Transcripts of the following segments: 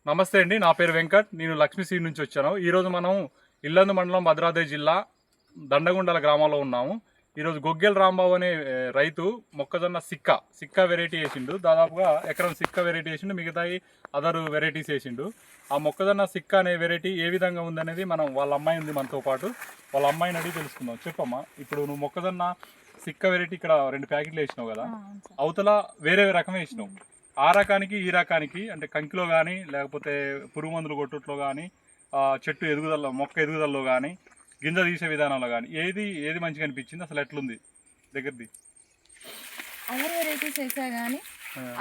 నమస్తే అండి, నా పేరు వెంకట్. నేను లక్ష్మీ సీడ్ నుంచి వచ్చాను. ఈరోజు మనం ఇల్లందు మండలం భద్రాద్రి జిల్లా దండగుండల గ్రామంలో ఉన్నాము. ఈరోజు గొగ్గెల రాంబాబు అనే రైతు మొక్కజొన్న సిక్క వెరైటీ వేసిండు. దాదాపుగా ఎకరం సిక్క వెరైటీ వేసిండు, మిగతాయి అదర్ వెరైటీస్ వేసిండు. ఆ మొక్కజొన్న సిక్క అనే వెరైటీ ఏ విధంగా ఉందనేది మనం వాళ్ళ అమ్మాయి ఉంది మనతో పాటు, వాళ్ళ అమ్మాయిని అడిగి తెలుసుకుందాం. చెప్పమ్మా, ఇప్పుడు నువ్వు మొక్కజొన్న సిక్క వెరైటీ ఇక్కడ 2 ప్యాకెట్లు వేసినావు కదా, అవతల వేరే రకం వేసినావు. ఆ రకానికి ఈ రకానికి అంటే కంకిలో కానీ లేకపోతే పురుగు మందులు కొట్టుట్లో కానీ చెట్టు ఎదుగుదల మొక్క ఎదుగుదలలో కానీ గింజ తీసే విధానంలో కానీ ఏది మంచిగా అనిపించింది? అసలు ఎట్లుంది దగ్గరది? అదర్ వెరైటీస్ వేసా కానీ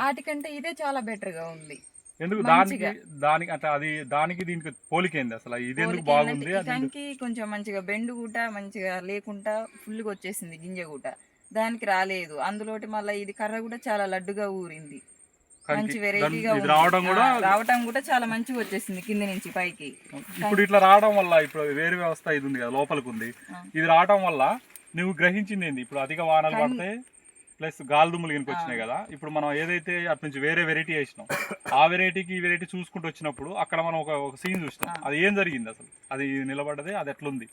వాటికంటే ఇదే చాలా బెటర్గా ఉంది. ఎందుకు దానికి అంటే అది దానికి దీనికి పోలికేంది? అసలు ఇది ఎందుకు బాగుంది? కంకి కొంచెం మంచిగా బెండు కూడా మంచిగా లేకుండా ఫుల్గా వచ్చేసింది, గింజ కూడా దానికి రాలేదు. అందులోటి మళ్ళీ ఇది కర్ర కూడా చాలా లడ్డుగా ఊరింది, మంచి వెరైటీగా రావటం కూడా చాలా మంచిగా వచ్చేసింది కింద నుంచి పైకి. ఇప్పుడు ఇట్లా రావడం వల్ల ఇప్పుడు వేరు వ్యవస్థ ఇది ఉంది కదా లోపలికి ఉంది, ఇది రావడం వల్ల నువ్వు గ్రహించింది ఏంది? ఇప్పుడు అధిక వానలు పడితే ప్లస్ గాలిదుమ్ములు గినక వచ్చినాయి కదా, ఇప్పుడు మనం ఏదైతే అటు నుంచి వేరే వెరైటీ వేసినాం ఆ వెరైటీకి ఈ వెరైటీ చూసుకుంటూ వచ్చినప్పుడు అక్కడ మనం ఒక సీన్ చూసినాం. అది ఏం జరిగింది అసలు? అది నిలబడ్డది, అది ఎట్లుంది?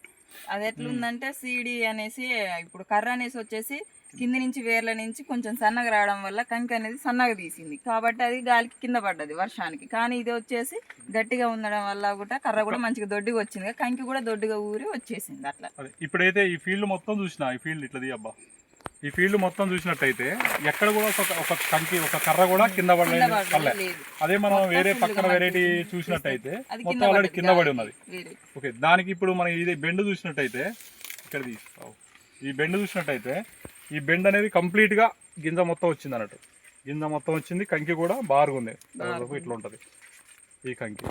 అది ఎట్లుందంటే సీడీ అనేసి ఇప్పుడు కర్ర అనేసి వచ్చేసి కింద నుంచి వేర్ల నుంచి కొంచెం సన్నగా రావడం వల్ల కంకి అనేది సన్నగా తీసింది కాబట్టి అది గాలికి కింద పడ్డది వర్షానికి. కానీ ఇది వచ్చేసి గట్టిగా ఉండడం వల్ల కూడా కర్ర కూడా మంచిగా దొడ్డిగా వచ్చింది, కంకి కూడా దొడ్డిగా ఊరి వచ్చేసింది అట్లా. ఇప్పుడైతే ఈ ఫీల్డ్ మొత్తం చూసినా, ఈ ఫీల్డ్ ఇట్లది అబ్బా, ఈ ఫీల్డ్ మొత్తం చూసినట్టయితే ఎక్కడ కూడా ఒక కంకి ఒక కర్ర కూడా కింద పడలేదు. అదే మనం వేరే పక్కన వెరైటీ చూసినట్టయితే మొత్తం ఆల్రెడీ కింద పడి ఉన్నది. ఓకే, దానికి ఇప్పుడు మనం ఇది బెండ్ చూసినట్టయితే ఇక్కడ తీసుకో, ఈ బెండ్ చూసినట్టయితే ఈ బెండ్ అనేది కంప్లీట్ గా గింజ మొత్తం వచ్చింది అన్నట్టు. గింజ మొత్తం వచ్చింది, కంకి కూడా బారుగా ఉంది, ఇట్లా ఉంటది ఈ కంకి.